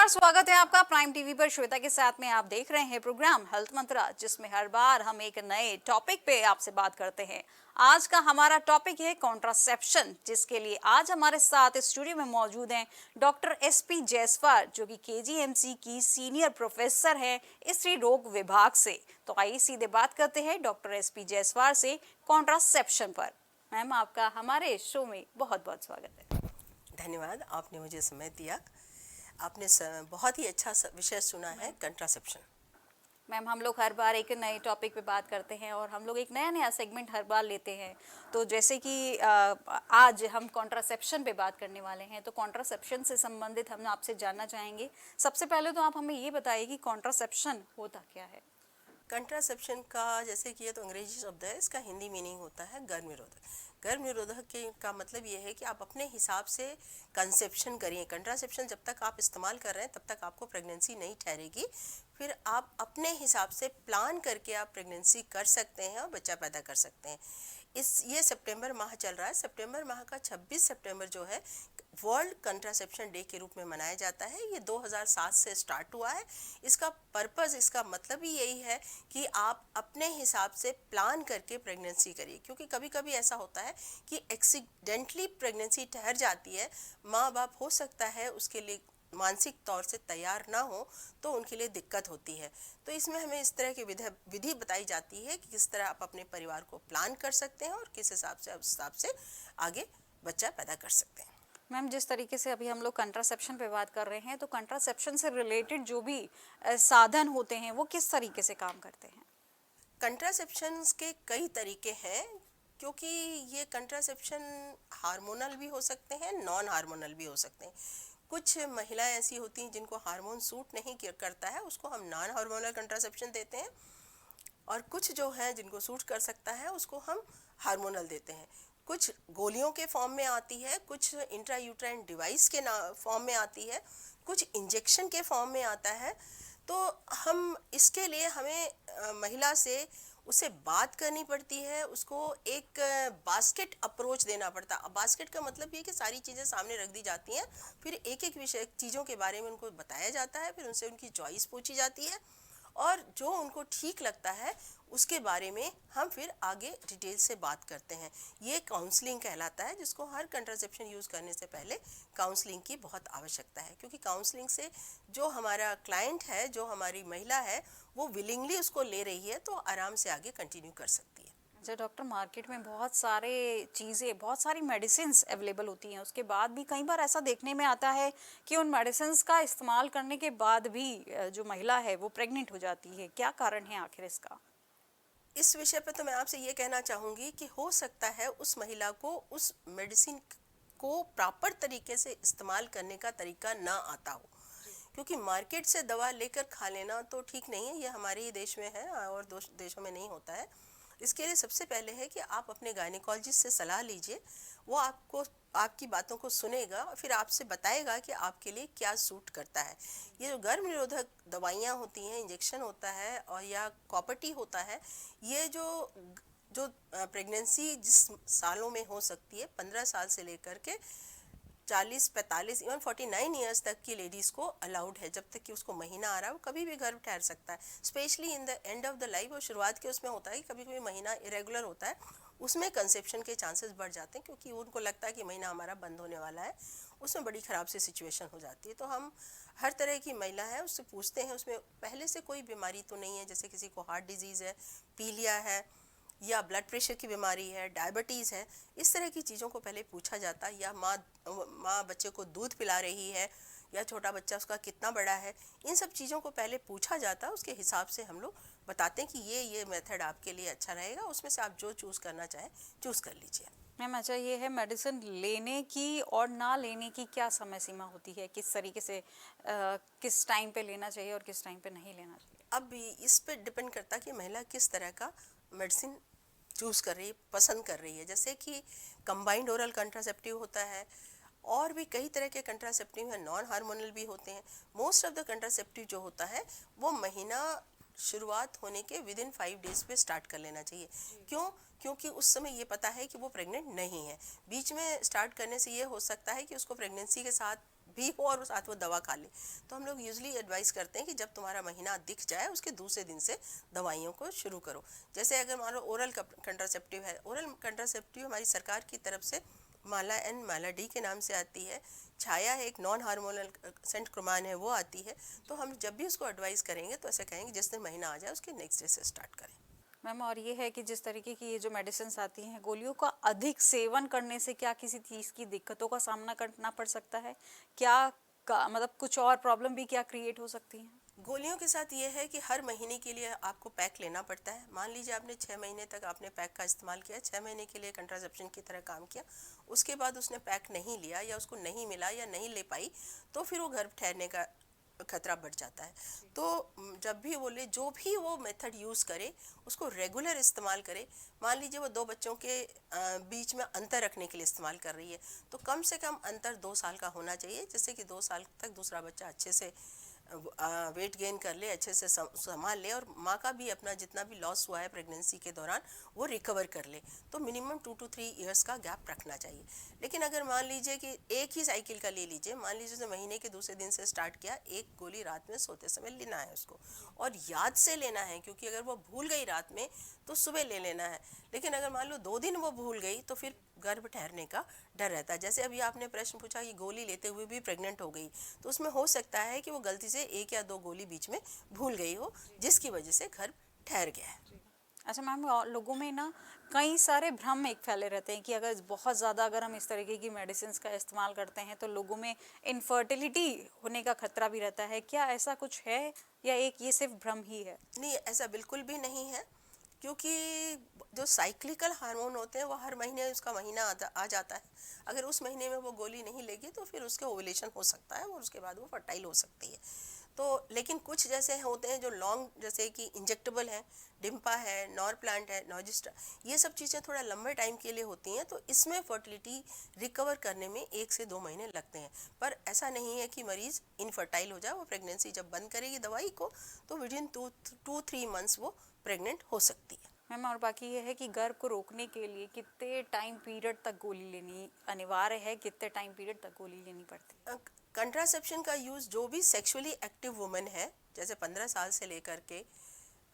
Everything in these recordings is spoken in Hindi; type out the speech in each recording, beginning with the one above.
नमस्कार, स्वागत है आपका प्राइम टीवी पर। श्वेता के साथ में आप देख रहे हैं प्रोग्राम हेल्थ मंत्रा, जिसमें हर बार हम एक नए टॉपिक पे आपसे बात करते हैं। आज का हमारा टॉपिक है कॉन्ट्रासेप्शन, जिसके लिए आज हमारे साथ स्टूडियो में मौजूद हैं डॉक्टर SP जायसवाल, जो कि KGMC की सीनियर प्रोफेसर हैं स्त्री रोग विभाग से। तो आइए सीधे बात करते हैं डॉक्टर SP जायसवाल से कॉन्ट्रासेप्शन पर। मैम, आपका हमारे शो में बहुत बहुत स्वागत है। धन्यवाद, आपने मुझे समय दिया। आपने बहुत ही अच्छा विषय चुना है, कंट्रासेप्शन। मैम, हम लोग हर बार एक नए टॉपिक पे बात करते हैं और हम लोग एक नया नया सेगमेंट हर बार लेते हैं। तो जैसे कि आज हम कॉन्ट्रासेप्शन पे बात करने वाले हैं, तो कॉन्ट्रासेप्शन से संबंधित हम आपसे जानना चाहेंगे। सबसे पहले तो आप हमें ये बताइए कि कॉन्ट्रासेप्शन होता क्या है। कंट्रासेप्शन का जैसे कि ये तो अंग्रेजी शब्द है, इसका हिंदी मीनिंग होता है गर्भ निरोधक। गर्भ निरोधक के का मतलब ये है कि आप अपने हिसाब से कंसेप्शन करिए। कंट्रासेप्शन जब तक आप इस्तेमाल कर रहे हैं तब तक आपको प्रेगनेंसी नहीं ठहरेगी। फिर आप अपने हिसाब से प्लान करके आप प्रेगनेंसी कर सकते हैं और बच्चा पैदा कर सकते हैं। ये सितंबर माह चल रहा है। सितंबर माह का 26 सितंबर जो है वर्ल्ड कंट्रासेप्शन डे के रूप में मनाया जाता है। ये 2007 से स्टार्ट हुआ है। इसका पर्पज़, इसका मतलब ही यही है कि आप अपने हिसाब से प्लान करके प्रेगनेंसी करिए, क्योंकि कभी कभी ऐसा होता है कि एक्सीडेंटली प्रेगनेंसी ठहर जाती है। माँ बाप हो सकता है उसके लिए मानसिक तौर से तैयार ना हो, तो उनके लिए दिक्कत होती है। तो इसमें हमें इस तरह की विधि बताई जाती है कि किस तरह आप अपने परिवार को प्लान कर सकते हैं और किस हिसाब से उस हिसाब से आगे बच्चा पैदा कर सकते हैं। मैम, जिस तरीके से अभी हम लोग कंट्रासेप्शन पे बात कर रहे हैं, तो कंट्रासेप्शन से रिलेटेड जो भी साधन होते हैं वो किस तरीके से काम करते हैं। कंट्रासेप्शन के कई तरीके हैं, क्योंकि ये कंट्रासेप्शन हार्मोनल भी हो सकते हैं, नॉन हार्मोनल भी हो सकते हैं। कुछ महिलाएं ऐसी होती हैं जिनको हार्मोन सूट नहीं करता है, उसको हम नॉन हार्मोनल कंट्रासेप्शन देते हैं। और कुछ जो है जिनको सूट कर सकता है उसको हम हार्मोनल देते हैं। कुछ गोलियों के फॉर्म में आती है, कुछ इंट्रायूट्राइन डिवाइस के फॉर्म में आती है, कुछ इंजेक्शन के फॉर्म में आता है। तो हम इसके लिए हमें महिला से उससे बात करनी पड़ती है, उसको एक बास्केट अप्रोच देना पड़ता है। बास्केट का मतलब ये कि सारी चीज़ें सामने रख दी जाती हैं, फिर एक एक विषय चीज़ों के बारे में उनको बताया जाता है, फिर उनसे उनकी चॉइस पूछी जाती है और जो उनको ठीक लगता है उसके बारे में हम फिर आगे डिटेल से बात करते हैं। ये काउंसलिंग कहलाता है, जिसको हर कंट्रासेप्शन यूज़ करने से पहले काउंसलिंग की बहुत आवश्यकता है, क्योंकि काउंसलिंग से जो हमारा क्लाइंट है, जो हमारी महिला है, वो विलिंगली उसको ले रही है तो आराम से आगे कंटिन्यू कर सकती है। अच्छा डॉक्टर, मार्केट में बहुत सारे चीज़ें, बहुत सारी मेडिसिन्स अवेलेबल होती हैं, उसके बाद भी कई बार ऐसा देखने में आता है कि उन मेडिसिन्स का इस्तेमाल करने के बाद भी जो महिला है वो प्रेग्नेंट हो जाती है। क्या कारण है आखिर इसका? इस विषय पर तो मैं आपसे ये कहना चाहूँगी कि हो सकता है उस महिला को उस मेडिसिन को प्रॉपर तरीके से इस्तेमाल करने का तरीका ना आता हो, क्योंकि मार्केट से दवा लेकर खा लेना तो ठीक नहीं है। ये हमारे ही देश में है और देशों में नहीं होता है। इसके लिए सबसे पहले है कि आप अपने गायनेकोलॉजिस्ट से सलाह लीजिए। वो आपको आपकी बातों को सुनेगा और फिर आपसे बताएगा कि आपके लिए क्या सूट करता है। ये जो गर्भ निरोधक दवाइयाँ होती हैं, इंजेक्शन होता है और या कॉपर्टी होता है, ये जो जो प्रेगनेंसी जिस सालों में हो सकती है, 15 साल से लेकर के 40, 45, इवन 49 ईयर्स तक की लेडीज़ को अलाउड है। जब तक कि उसको महीना आ रहा है वो कभी भी गर्भ ठहर सकता है, specially in the end of the life. और शुरुआत के उसमें होता है कि कभी कभी महीना इरेगुलर होता है, उसमें कंसेप्शन के चांसेस बढ़ जाते हैं, क्योंकि उनको लगता है कि महीना हमारा बंद होने वाला है। उसमें बड़ी ख़राब सी सिचुएशन हो जाती है। तो हम हर तरह की महिला है उससे पूछते हैं उसमें पहले से कोई बीमारी तो नहीं है, जैसे किसी को हार्ट डिजीज़ है, पीलिया है, या ब्लड प्रेशर की बीमारी है, डायबिटीज़ है। इस तरह की चीज़ों को पहले पूछा जाता है। या माँ बच्चे को दूध पिला रही है, या छोटा बच्चा उसका कितना बड़ा है, इन सब चीज़ों को पहले पूछा जाता है। उसके हिसाब से हम लोग बताते हैं कि ये मेथड आपके लिए अच्छा रहेगा, उसमें से आप जो चूज़ करना चाहें चूज़ कर लीजिए। मैम, अच्छा ये है, मेडिसिन लेने की और ना लेने की क्या समय सीमा होती है? किस तरीके से किस टाइम पे लेना चाहिए और किस टाइम पे नहीं लेना चाहिए? अब इस पर डिपेंड करता है कि महिला किस तरह का मेडिसिन चूज़ कर रही है, पसंद कर रही है। जैसे कि कंबाइंड ओरल कंट्रासेप्टिव होता है, और भी कई तरह के कंट्रासेप्टिव हैं, नॉन हार्मोनल भी होते हैं। मोस्ट ऑफ द कंट्रासेप्टिव जो होता है वो महीना शुरुआत होने के विद इन 5 डेज पे स्टार्ट कर लेना चाहिए। क्यों? क्योंकि उस समय ये पता है कि वो प्रेग्नेंट नहीं है। बीच में स्टार्ट करने से ये हो सकता है कि उसको प्रेगनेंसी के साथ भी हो और साथ वो दवा खा ले। तो हम लोग यूजली एडवाइस करते हैं कि जब तुम्हारा महीना दिख जाए उसके दूसरे दिन से दवाइयों को शुरू करो। जैसे अगर मान लो ओरल कंट्रासेप्टिव है, ओरल कंट्रासेप्टिव हमारी सरकार की तरफ से माला एंड माला डी के नाम से आती है, छाया है एक नॉन हार्मोनल सेंट क्रोमान है वो आती है। तो हम जब भी उसको एडवाइस करेंगे तो ऐसे कहेंगे जिस दिन महीना आ जाए उसके नेक्स्ट डे से स्टार्ट करें। मैम, और ये है कि जिस तरीके की ये जो मेडिसिन आती हैं, गोलियों का अधिक सेवन करने से क्या किसी चीज़ की दिक्कतों का सामना करना पड़ सकता है? क्या मतलब कुछ और प्रॉब्लम भी क्या क्रिएट हो सकती हैं? गोलियों के साथ ये है कि हर महीने के लिए आपको पैक लेना पड़ता है। मान लीजिए आपने 6 महीने तक आपने पैक का इस्तेमाल किया, 6 महीने के लिए कंट्रासेप्शन की तरह काम किया, उसके बाद उसने पैक नहीं लिया या उसको नहीं मिला या नहीं ले पाई, तो फिर वो गर्भ ठहरने का खतरा बढ़ जाता है। तो जब भी वो ले, जो भी वो मेथड यूज़ करे उसको रेगुलर इस्तेमाल करे। मान लीजिए वो 2 बच्चों के बीच में अंतर रखने के लिए इस्तेमाल कर रही है, तो कम से कम अंतर 2 साल का होना चाहिए, जिससे कि 2 साल तक दूसरा बच्चा अच्छे से वेट गेन कर ले, अच्छे से संभाल ले और माँ का भी अपना जितना भी लॉस हुआ है प्रेगनेंसी के दौरान वो रिकवर कर ले। तो मिनिमम 2 to 3 इयर्स का गैप रखना चाहिए। लेकिन अगर मान लीजिए कि एक ही साइकिल का ले लीजिए, मान लीजिए उसने महीने के दूसरे दिन से स्टार्ट किया, एक गोली रात में सोते समय लेना है उसको और याद से लेना है, क्योंकि अगर वो भूल गई रात में तो सुबह ले लेना है। लेकिन अगर मान लो 2 दिन वो भूल गई तो फिर गर्भ ठहरने का डर रहता है। जैसे अभी आपने प्रश्न पूछा कि गोली लेते हुए भी प्रेग्नेंट हो गई, तो उसमें हो सकता है कि वो गलती से 1 या 2 गोली बीच में भूल गई हो, जिसकी वजह से गर्भ ठहर गया है। अच्छा मैम, लोगों में ना कई सारे भ्रम एक फैले रहते हैं कि अगर बहुत ज़्यादा अगर हम इस तरीके की मेडिसिन का इस्तेमाल करते हैं तो लोगों में इनफर्टिलिटी होने का खतरा भी रहता है। क्या ऐसा कुछ है या एक ये सिर्फ भ्रम ही है? नहीं, ऐसा बिल्कुल भी नहीं है, क्योंकि जो साइक्लिकल हार्मोन होते हैं वो हर महीने उसका महीना आ जाता है। अगर उस महीने में वो गोली नहीं लेगी तो फिर उसके ओवुलेशन हो सकता है और उसके बाद वो फर्टाइल हो सकती है। तो लेकिन कुछ जैसे होते हैं जो लॉन्ग, जैसे कि इंजेक्टेबल है, डिम्पा है, नॉर प्लांट है, नॉजिस्ट्रा, ये सब चीज़ें थोड़ा लंबे टाइम के लिए होती हैं, तो इसमें फर्टिलिटी रिकवर करने में 1 से 2 महीने लगते हैं। पर ऐसा नहीं है कि मरीज़ इनफर्टाइल हो जाए। वो प्रेगनेंसी जब बंद करेगी दवाई को तो विदिन 2-3 मंथ्स वो प्रेग्नेंट हो सकती है। मैम, और बाकी ये है कि गर्भ को रोकने के लिए कितने टाइम पीरियड तक गोली लेनी अनिवार्य है, कितने टाइम पीरियड तक गोली लेनी पड़ती है? कंट्रासेप्शन का यूज़ जो भी सेक्सुअली एक्टिव वुमेन है, जैसे 15 साल से लेकर के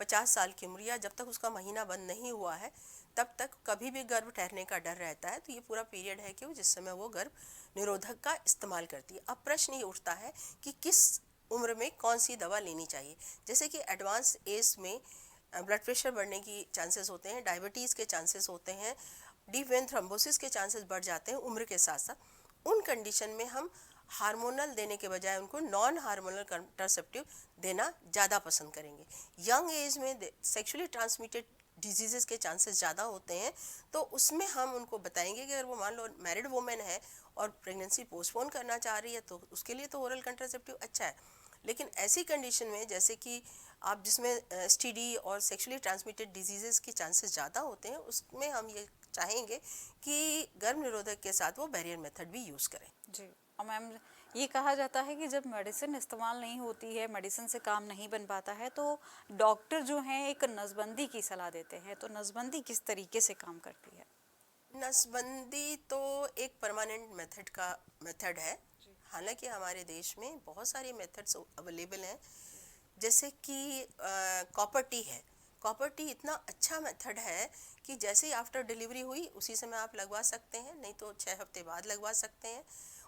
50 साल की उम्र या जब तक उसका महीना बंद नहीं हुआ है, तब तक कभी भी गर्भ ठहरने का डर रहता है। तो ये पूरा पीरियड है कि जिस समय वो गर्भ निरोधक का इस्तेमाल करती है। अब प्रश्न ये उठता है कि किस उम्र में कौन सी दवा लेनी चाहिए। जैसे कि एडवांस एज में ब्लड प्रेशर बढ़ने की चांसेस होते हैं, डायबिटीज़ के चांसेस होते हैं, डीप वेन थ्रोम्बोसिस के चांसेस बढ़ जाते हैं उम्र के साथ साथ। उन कंडीशन में हम हार्मोनल देने के बजाय उनको नॉन हार्मोनल कंट्रासेप्टिव देना ज़्यादा पसंद करेंगे। यंग एज में सेक्सुअली ट्रांसमिटेड डिजीज़ के चांसेस ज़्यादा होते हैं, तो उसमें हम उनको बताएंगे कि अगर वो मान लो मैरिड वुमेन है और प्रेगनेंसी पोस्टपोन करना चाह रही है तो उसके लिए तो ओरल कंट्रासेप्टिव अच्छा है। लेकिन ऐसी कंडीशन में जैसे कि आप जिसमें एसटीडी और सेक्सुअली ट्रांसमिटेड डिजीज़ के चांसेस ज़्यादा होते हैं, उसमें हम ये चाहेंगे कि गर्भ निरोधक के साथ वो बैरियर मेथड भी यूज़ करें। जी, और मैम ये कहा जाता है कि जब मेडिसिन इस्तेमाल नहीं होती है, मेडिसिन से काम नहीं बन पाता है, तो डॉक्टर जो हैं एक नसबंदी की सलाह देते हैं। तो नसबंदी किस तरीके से काम करती है? नसबंदी तो एक परमानेंट मेथड है। हालांकि हमारे देश में बहुत सारे मेथड्स अवेलेबल हैं, जैसे कि कॉपर टी है। कॉपर टी इतना अच्छा मेथड है कि जैसे ही आफ्टर डिलीवरी हुई उसी समय आप लगवा सकते हैं, नहीं तो 6 हफ्ते बाद लगवा सकते हैं।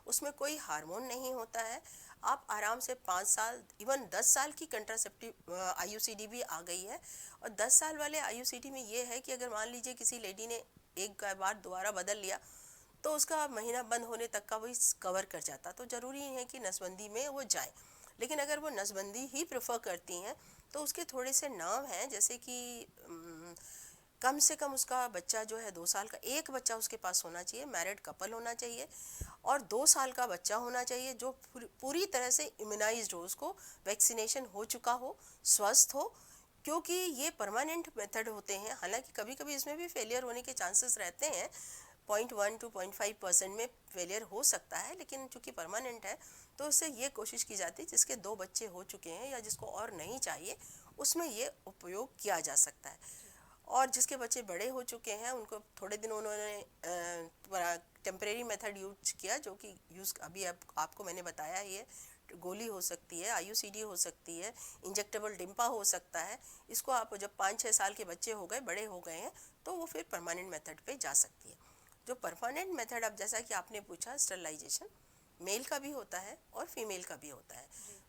उसमें कोई हार्मोन नहीं होता है। आप आराम से 5 साल, इवन 10 साल की कंट्रासेप्टिव आईयूसीडी भी आ गई है। और 10 साल वाले आईयूसीडी में ये है कि अगर मान लीजिए किसी लेडी ने एक बार दोबारा बदल लिया तो उसका महीना बंद होने तक का वही कवर कर जाता। तो ज़रूरी है कि नसबंदी में वो जाए। लेकिन अगर वो नसबंदी ही प्रेफर करती हैं तो उसके थोड़े से नाम हैं, जैसे कि कम से कम उसका बच्चा जो है 2 साल का, एक बच्चा उसके पास होना चाहिए, मैरिड कपल होना चाहिए, और 2 साल का बच्चा होना चाहिए जो पूरी तरह से इम्यूनाइज्ड हो, उसको वैक्सीनेशन हो चुका हो, स्वस्थ हो, क्योंकि ये परमानेंट मेथड होते हैं। हालांकि कभी कभी इसमें भी फेलियर होने के चांसेस रहते हैं, 0.1 to 0.5% में फेलियर हो सकता है, लेकिन चूंकि परमानेंट है तो उससे ये कोशिश की जाती है जिसके 2 बच्चे हो चुके हैं या जिसको और नहीं चाहिए उसमें ये उपयोग किया जा सकता है। और जिसके बच्चे बड़े हो चुके हैं उनको थोड़े दिन उन्होंने टेम्परेरी मेथड यूज किया, जो कि अभी आपको मैंने बताया ही है। गोली हो सकती है, आईयूसीडी हो सकती है, इंजेक्टेबल डिम्पा हो सकता है। इसको आप जब 5-6 साल के बच्चे हो गए, बड़े हो गए हैं, तो वो फिर परमानेंट मेथड पे जा सकती है। जो परमानेंट मेथड, अब जैसा कि आपने पूछा, स्टरलाइजेशन मेल का भी होता है और फीमेल का भी होता है।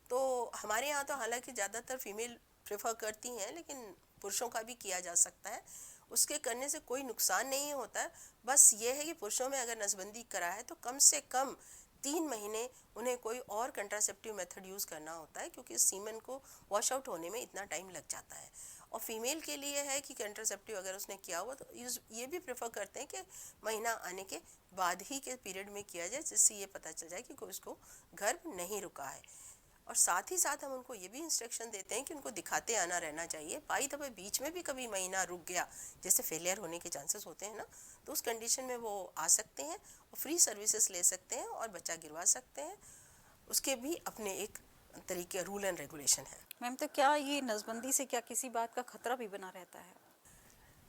तो हमारे यहाँ तो हालांकि ज़्यादातर फीमेल प्रेफर करती हैं, लेकिन पुरुषों का भी किया जा सकता है। उसके करने से कोई नुकसान नहीं होता है। बस ये है कि पुरुषों में अगर नसबंदी करा है तो कम से कम 3 महीने उन्हें कोई और कंट्रासेप्टिव मेथड यूज़ करना होता है, क्योंकि सीमेन को वॉश आउट होने में इतना टाइम लग जाता है। और फीमेल के लिए है कि कंट्रासेप्टिव अगर उसने किया हुआ तो ये भी प्रेफर करते हैं कि महीना आने के बाद ही के पीरियड में किया जाए, जिससे ये पता चल जाए कि कोई उसको गर्भ नहीं रुका है। और साथ ही साथ हम उनको ये भी इंस्ट्रक्शन देते हैं कि उनको दिखाते आना रहना चाहिए। बाई दफे बीच में भी कभी महीना रुक गया, जैसे फेलियर होने के चांसेस होते हैं ना, तो उस कंडीशन में वो आ सकते हैं और फ्री सर्विसेज ले सकते हैं और बच्चा गिरवा सकते हैं। उसके भी अपने एक तरीके रूल एंड रेगुलेशन है। मैम, तो क्या ये नसबंदी से क्या किसी बात का खतरा भी बना रहता है?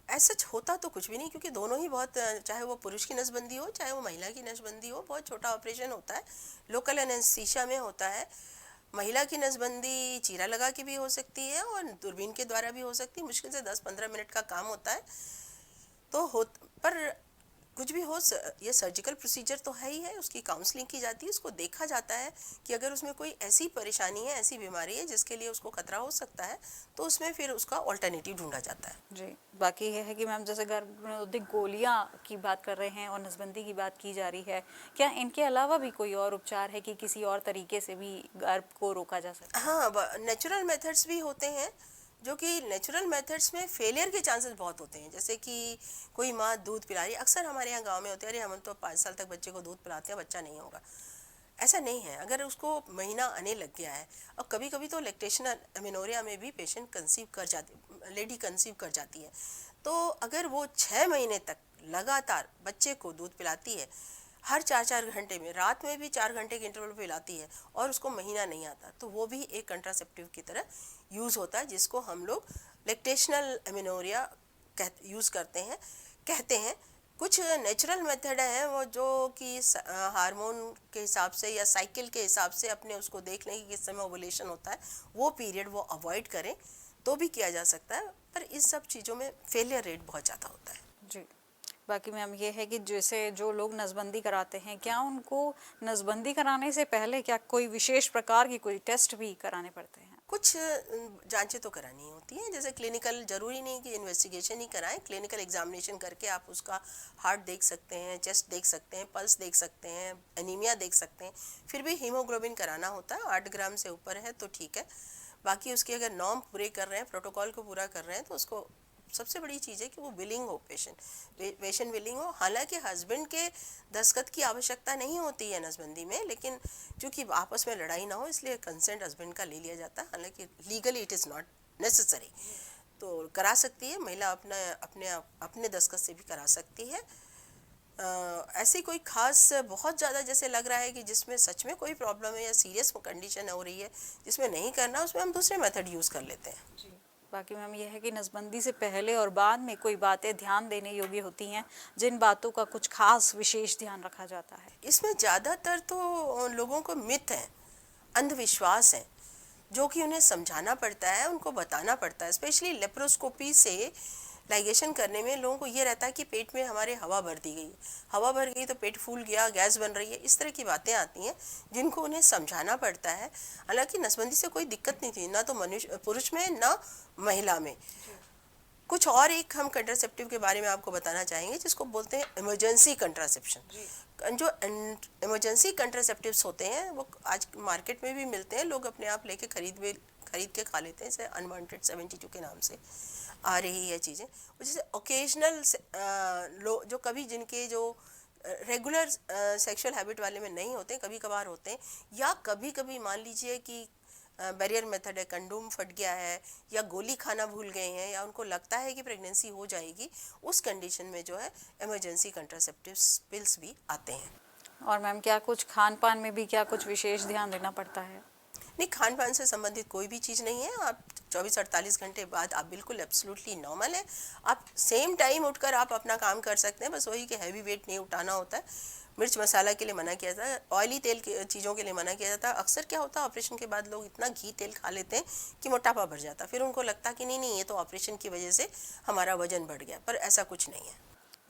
ऐसा होता तो कुछ भी नहीं, क्योंकि दोनों ही बहुत, चाहे वो पुरुष की नसबंदी हो चाहे वो महिला की नसबंदी हो, बहुत छोटा ऑपरेशन होता है, लोकल एनेस्थीसिया में होता है। महिला की नसबंदी चीरा लगा के भी हो सकती है और दूरबीन के द्वारा भी हो सकती है। मुश्किल से 10-15 मिनट का काम होता है। तो पर कुछ भी हो, ये सर्जिकल प्रोसीजर तो है ही है, उसकी काउंसलिंग की जाती है, उसको देखा जाता है कि अगर उसमें कोई ऐसी परेशानी है, ऐसी बीमारी है जिसके लिए उसको खतरा हो सकता है, तो उसमें फिर उसका ऑल्टरनेटिव ढूंढा जाता है। जी, बाकी ये है कि मैम जैसे गर्भनिरोधक गोलियां की बात कर रहे हैं और नसबंदी की बात की जा रही है, क्या इनके अलावा भी कोई और उपचार है कि किसी और तरीके से भी गर्भ को रोका जा सकता है? हाँ, नेचुरल मेथड्स भी होते हैं, जो कि नेचुरल मेथड्स में फेलियर के चांसेस बहुत होते हैं। जैसे कि कोई माँ दूध पिला रही है, अक्सर हमारे यहाँ गांव में होते हैं, अरे हम तो 5 साल तक बच्चे को दूध पिलाते हैं, बच्चा नहीं होगा। ऐसा नहीं है। अगर उसको महीना आने लग गया है, और कभी कभी तो लैक्टेशन एमेनोरिया में भी पेशेंट कंसीव कर जाती, लेडी कंसीव कर जाती है, तो अगर वो 6 महीने तक लगातार बच्चे को दूध पिलाती है, हर 4-4 घंटे में, रात में भी 4 घंटे के इंटरवल पे पिलाती है, और उसको महीना नहीं आता, तो वो भी एक कंट्रासेप्टिव की तरह यूज़ होता है, जिसको हम लोग लैक्टेशनल एमेनोरिया यूज़ करते हैं, कहते हैं। कुछ नेचुरल मेथड हैं वो, जो कि हार्मोन के हिसाब से या साइकिल के हिसाब से अपने उसको देख लें कि किस समय ओवुलेशन होता है, वो पीरियड वो अवॉइड करें तो भी किया जा सकता है। पर इस सब चीज़ों में फेलियर रेट बहुत ज़्यादा होता है। जी, बाकी मैम ये है कि जैसे जो लोग नसबंदी कराते हैं, क्या उनको नसबंदी कराने से पहले क्या कोई विशेष प्रकार की कोई टेस्ट भी कराने पड़ते हैं? कुछ जांचें तो करानी होती हैं, जैसे क्लिनिकल, जरूरी नहीं कि इन्वेस्टिगेशन ही कराएं, क्लिनिकल एग्जामिनेशन करके आप उसका हार्ट देख सकते हैं, चेस्ट देख सकते हैं, पल्स देख सकते हैं, एनीमिया देख सकते हैं। फिर भी हीमोग्लोबिन कराना होता है, 8 ग्राम से ऊपर है तो ठीक है। बाकी उसके अगर नॉर्म पूरे कर रहे हैं, प्रोटोकॉल को पूरा कर रहे हैं, तो उसको सबसे बड़ी चीज़ है कि वो विलिंग हो, पेशेंट विलिंग हो। हालांकि हस्बैंड के दस्तखत की आवश्यकता नहीं होती है नसबंदी में, लेकिन चूंकि आपस में लड़ाई ना हो, इसलिए कंसेंट हस्बैंड का ले लिया जाता है। हालांकि legally it is not necessary, तो करा सकती है महिला, अपने दस्तखत से भी करा सकती है। ऐसी कोई खास बहुत ज़्यादा जैसे लग रहा है कि जिसमें सच में कोई प्रॉब्लम है या सीरियस कंडीशन हो रही है जिसमें नहीं करना, उसमें हम दूसरे मेथड यूज़ कर लेते हैं। जी, बाकी मैम ये है कि नसबंदी से पहले और बाद में कोई बातें ध्यान देने योग्य होती हैं, जिन बातों का कुछ खास विशेष ध्यान रखा जाता है? इसमें ज़्यादातर तो लोगों को मिथ है, अंधविश्वास है, जो कि उन्हें समझाना पड़ता है, उनको बताना पड़ता है। स्पेशली लेप्रोस्कोपी से लाइगेशन करने में लोगों को ये रहता है कि पेट में हमारे हवा भर दी गई, हवा भर गई तो पेट फूल गया, गैस बन रही है, इस तरह की बातें आती हैं जिनको उन्हें समझाना पड़ता है। हालांकि नसबंदी से कोई दिक्कत नहीं थी, ना तो पुरुष में ना महिला में। कुछ और एक हम कंट्रासेप्टिव के बारे में आपको बताना चाहेंगे, जिसको बोलते हैं इमरजेंसी कंट्रासेप्शन। जो इमरजेंसी कंट्रासेप्टिव्स होते हैं वो आज मार्केट में भी मिलते हैं, लोग अपने आप लेके खरीद के खा लेते हैं, जैसे अनवांटेड 72 के नाम से आ रही है चीज़ें। जैसे ओकेजनल जो कभी जिनके जो रेगुलर सेक्सुअल हैबिट वाले में नहीं होते, कभी कभार होते हैं, या कभी कभी मान लीजिए कि बैरियर मेथड है, कंडोम फट गया है, या गोली खाना भूल गए हैं, या उनको लगता है कि प्रेगनेंसी हो जाएगी, उस कंडीशन में जो है इमरजेंसी कंट्रासेप्टिव्स पिल्स भी आते हैं। और मैम क्या कुछ खान पान में भी क्या कुछ विशेष ध्यान देना पड़ता है? नहीं, खान पान से संबंधित कोई भी चीज़ नहीं है। आप 24-48 घंटे बाद आप बिल्कुल एब्सोल्युटली नॉर्मल है। आप सेम टाइम उठकर आप अपना काम कर सकते हैं, बस वही कि हैवी वेट नहीं उठाना होता है। मिर्च मसाला के लिए मना किया जाता है, ऑयली तेल की चीज़ों के लिए मना किया जाता है। अक्सर क्या होता है, ऑपरेशन के बाद लोग इतना घी तेल खा लेते हैं कि मोटापा बढ़ जाता है, फिर उनको लगता कि नहीं नहीं, ये तो ऑपरेशन की वजह से हमारा वजन बढ़ गया, पर ऐसा कुछ नहीं है।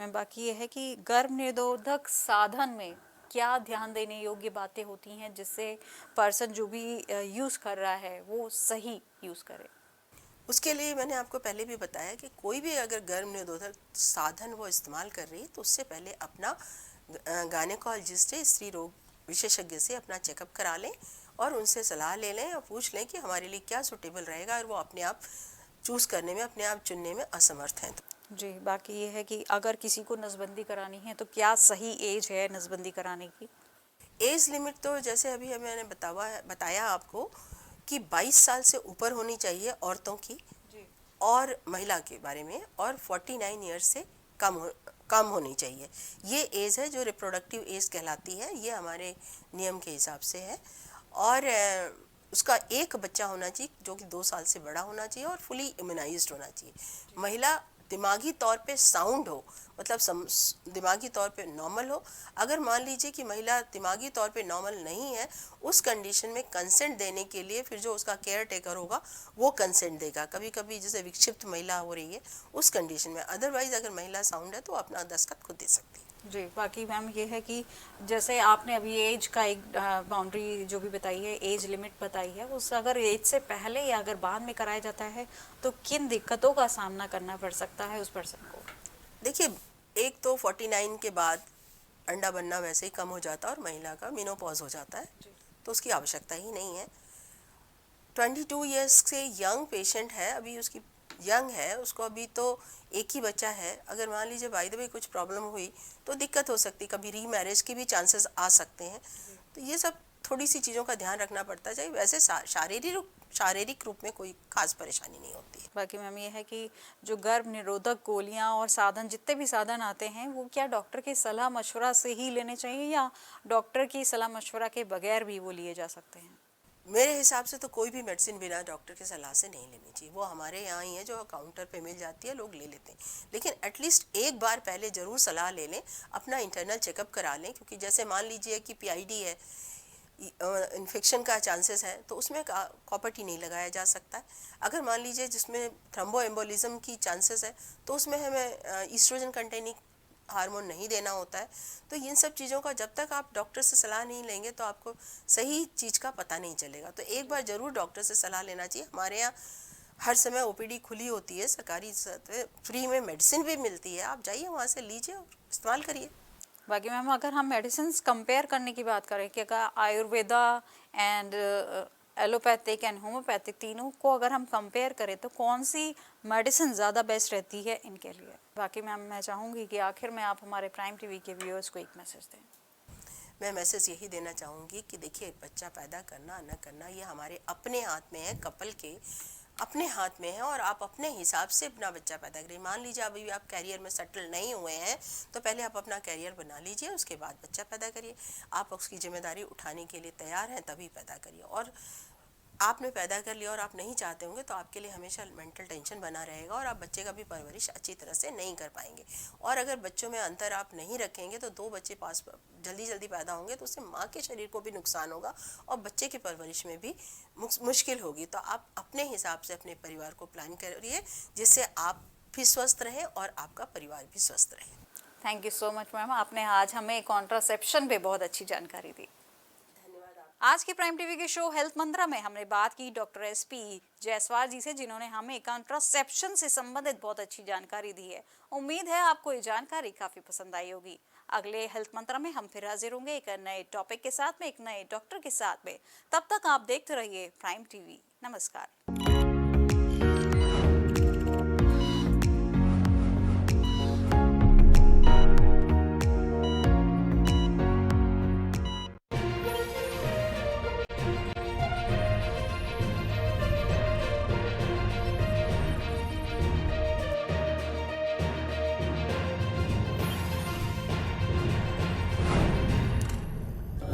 मैम बाकी ये है कि गर्भ निरोधक साधन में क्या ध्यान देने योग्य बातें होती हैं जिससे पर्सन जो भी यूज़ कर रहा है वो सही यूज़ करे। उसके लिए मैंने आपको पहले भी बताया कि कोई भी अगर गर्भ निरोधक साधन वो इस्तेमाल कर रही है तो उससे पहले अपना गायनेकोलॉजिस्ट स्त्री रोग विशेषज्ञ से अपना चेकअप करा लें और उनसे सलाह ले लें और पूछ लें कि हमारे लिए क्या सूटेबल रहेगा, और वो अपने आप चूज़ करने में, अपने आप चुनने में असमर्थ हैं। जी, बाकी ये है कि अगर किसी को नसबंदी करानी है तो क्या सही एज है नसबंदी कराने की? एज लिमिट तो जैसे अभी मैंने बताया आपको कि 22 साल से ऊपर होनी चाहिए औरतों की, जी। और महिला के बारे में, और 49 ईयर्स से कम होनी चाहिए। ये एज है जो रिप्रोडक्टिव एज कहलाती है, ये हमारे नियम के हिसाब से है। और उसका एक बच्चा होना चाहिए जो कि 2 साल से बड़ा होना चाहिए और फुली इम्यूनाइज्ड होना चाहिए। महिला दिमागी तौर पे साउंड हो, मतलब दिमागी तौर पे नॉर्मल हो। अगर मान लीजिए कि महिला दिमागी तौर पे नॉर्मल नहीं है, उस कंडीशन में कंसेंट देने के लिए फिर जो उसका केयर टेकर होगा वो कंसेंट देगा। कभी कभी जैसे विक्षिप्त महिला हो रही है उस कंडीशन में, अदरवाइज अगर महिला साउंड है तो अपना दस्तखत खुद दे सकती है। जी, बाकी मैम ये है कि जैसे आपने अभी एज का एक बाउंड्री जो भी बताई है, एज लिमिट बताई है, उस अगर एज से पहले या अगर बाद में कराया जाता है तो किन दिक्कतों का सामना करना पड़ सकता है उस पर्सन को? देखिए, एक तो 49 के बाद अंडा बनना वैसे ही कम हो जाता है और महिला का मेनोपॉज हो जाता है, तो उसकी आवश्यकता ही नहीं है। 22 इयर्स से यंग पेशेंट है, अभी उसकी यंग है, उसको अभी तो एक ही बच्चा है। अगर मान लीजिए बाय द वे कुछ प्रॉब्लम हुई तो दिक्कत हो सकती, कभी रीमैरिज के भी चांसेस आ सकते हैं। तो ये सब थोड़ी सी चीज़ों का ध्यान रखना पड़ता है। वैसे शारीरिक रूप में कोई खास परेशानी नहीं होती है। बाकी मैम ये है कि जो गर्भ निरोधक गोलियां और साधन, जितने भी साधन आते हैं, वो क्या डॉक्टर की सलाह मशवरा से ही लेने चाहिए या डॉक्टर की सलाह मशवरा के बगैर भी वो लिए जा सकते हैं? मेरे हिसाब से तो कोई भी मेडिसिन बिना डॉक्टर की सलाह से नहीं लेनी चाहिए। वो हमारे यहाँ ही है, जो काउंटर पे मिल जाती है, लोग ले लेते हैं। लेकिन एटलीस्ट एक बार पहले ज़रूर सलाह ले लें, अपना इंटरनल चेकअप करा लें, क्योंकि जैसे मान लीजिए कि पीआईडी है, इन्फेक्शन का चांसेस है, तो उसमें कॉपर टी नहीं लगाया जा सकता है। अगर मान लीजिए जिसमें थ्रोम्बो एम्बोलिज्म की चांसेस है तो उसमें हमें ईस्ट्रोजन कंटेनिंग हार्मोन नहीं देना होता है। तो इन सब चीज़ों का जब तक आप डॉक्टर से सलाह नहीं लेंगे तो आपको सही चीज़ का पता नहीं चलेगा। तो एक बार ज़रूर डॉक्टर से सलाह लेना चाहिए। हमारे यहाँ हर समय ओपीडी खुली होती है, सरकारी फ्री में मेडिसिन भी मिलती है, आप जाइए वहाँ से लीजिए और इस्तेमाल करिए। बाकी मैम अगर हम मेडिसिन कंपेयर करने की बात करें कि अगर Ayurveda and allopathic and homeopathic तीनों को अगर हम कंपेयर करें तो कौन सी मेडिसिन ज़्यादा बेस्ट रहती है इनके लिए? बाकी मैम मैं चाहूँगी कि आखिर में आप हमारे प्राइम टीवी के व्यूअर्स को एक मैसेज दें। मैं मैसेज यही देना चाहूँगी कि देखिए, बच्चा पैदा करना न करना ये हमारे अपने हाथ में है, कपल के अपने हाथ में है, और आप अपने हिसाब से अपना बच्चा पैदा करिए। मान लीजिए अभी आप कैरियर में सेटल नहीं हुए हैं तो पहले आप अपना कैरियर बना लीजिए, उसके बाद बच्चा पैदा करिए। आप उसकी जिम्मेदारी उठाने के लिए तैयार हैं तभी पैदा करिए। और आपने पैदा कर लिया और आप नहीं चाहते होंगे तो आपके लिए हमेशा मेंटल टेंशन बना रहेगा और आप बच्चे का भी परवरिश अच्छी तरह से नहीं कर पाएंगे। और अगर बच्चों में अंतर आप नहीं रखेंगे तो 2 बच्चे पास जल्दी पैदा होंगे तो उससे माँ के शरीर को भी नुकसान होगा और बच्चे की परवरिश में भी मुश्किल होगी। तो आप अपने हिसाब से अपने परिवार को प्लान करिए, जिससे आप भी स्वस्थ रहें और आपका परिवार भी स्वस्थ रहे। Thank you so much ma'am, आपने आज हमें कॉन्ट्रासेप्शन पे बहुत अच्छी जानकारी दी। आज की प्राइम टीवी के शो हेल्थ मंत्रा में हमने बात की डॉक्टर एसपी जायसवाल जी से, जिन्होंने हमें कॉन्ट्रासेप्शन से संबंधित बहुत अच्छी जानकारी दी है। उम्मीद है आपको ये जानकारी काफी पसंद आई होगी। अगले हेल्थ मंत्रा में हम फिर हाजिर होंगे एक नए टॉपिक के साथ में, एक नए डॉक्टर के साथ में। तब तक आप देखते रहिए प्राइम टीवी। नमस्कार।